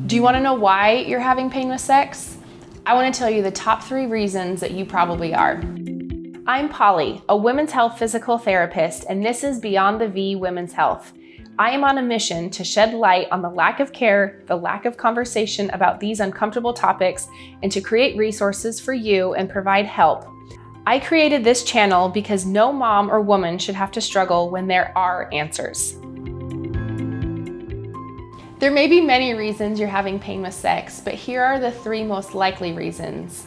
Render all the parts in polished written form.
Do you want to know why you're having pain with sex? I want to tell you the top 3 reasons that you probably are. I'm Pauli, a women's health physical therapist, and this is Beyond the V Women's Health. I am on a mission to shed light on the lack of care, the lack of conversation about these uncomfortable topics, and to create resources for you and provide help. I created this channel because no mom or woman should have to struggle when there are answers. There may be many reasons you're having pain with sex, but here are the 3 most likely reasons.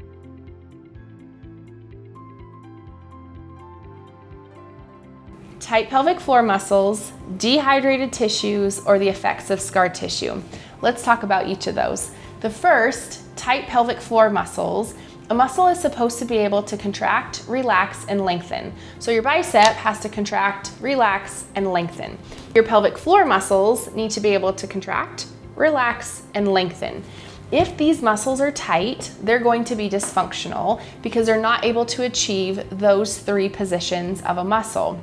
Tight pelvic floor muscles, dehydrated tissues, or the effects of scar tissue. Let's talk about each of those. The first, tight pelvic floor muscles. A muscle is supposed to be able to contract, relax, and lengthen. So your bicep has to contract, relax, and lengthen. Your pelvic floor muscles need to be able to contract, relax, and lengthen. If these muscles are tight, they're going to be dysfunctional because they're not able to achieve those 3 positions of a muscle.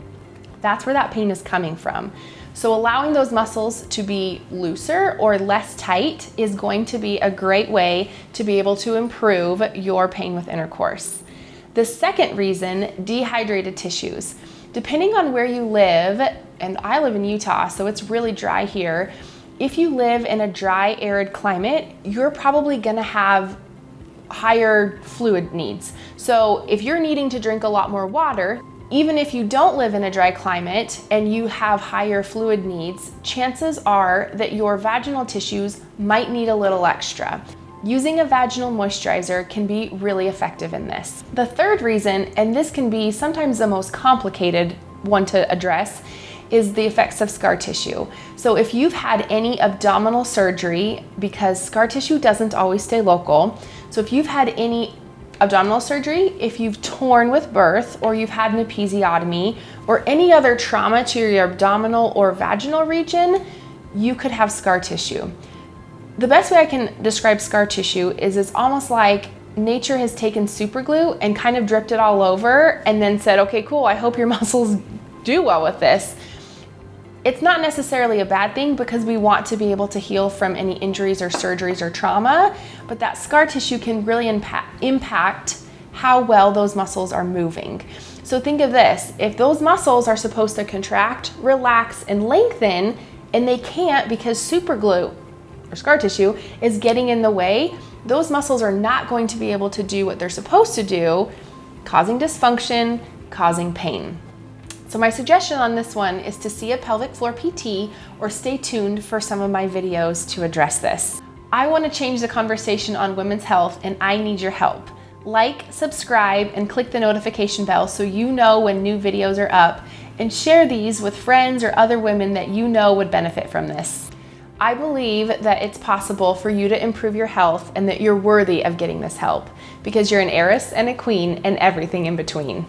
That's where that pain is coming from. So allowing those muscles to be looser or less tight is going to be a great way to be able to improve your pain with intercourse. The second reason, dehydrated tissues. Depending on where you live, and I live in Utah, so it's really dry here. If you live in a dry, arid climate, you're probably gonna have higher fluid needs. So if you're needing to drink a lot more water, even if you don't live in a dry climate and you have higher fluid needs, chances are that your vaginal tissues might need a little extra. Using a vaginal moisturizer can be really effective in this. The third reason, and this can be sometimes the most complicated one to address, is the effects of scar tissue. So if you've had any abdominal surgery, because scar tissue doesn't always stay local, so if you've had any abdominal surgery, if you've torn with birth, or you've had an episiotomy, or any other trauma to your abdominal or vaginal region, you could have scar tissue. The best way I can describe scar tissue is it's almost like nature has taken super glue and kind of dripped it all over and then said, okay, cool, I hope your muscles do well with this. It's not necessarily a bad thing because we want to be able to heal from any injuries or surgeries or trauma, but that scar tissue can really impact how well those muscles are moving. So think of this, if those muscles are supposed to contract, relax, and lengthen, and they can't because super glue or scar tissue is getting in the way, those muscles are not going to be able to do what they're supposed to do, causing dysfunction, causing pain. So my suggestion on this one is to see a pelvic floor PT or stay tuned for some of my videos to address this. I want to change the conversation on women's health and I need your help. Like, subscribe, and click the notification bell so you know when new videos are up, and share these with friends or other women that you know would benefit from this. I believe that it's possible for you to improve your health and that you're worthy of getting this help because you're an heiress and a queen and everything in between.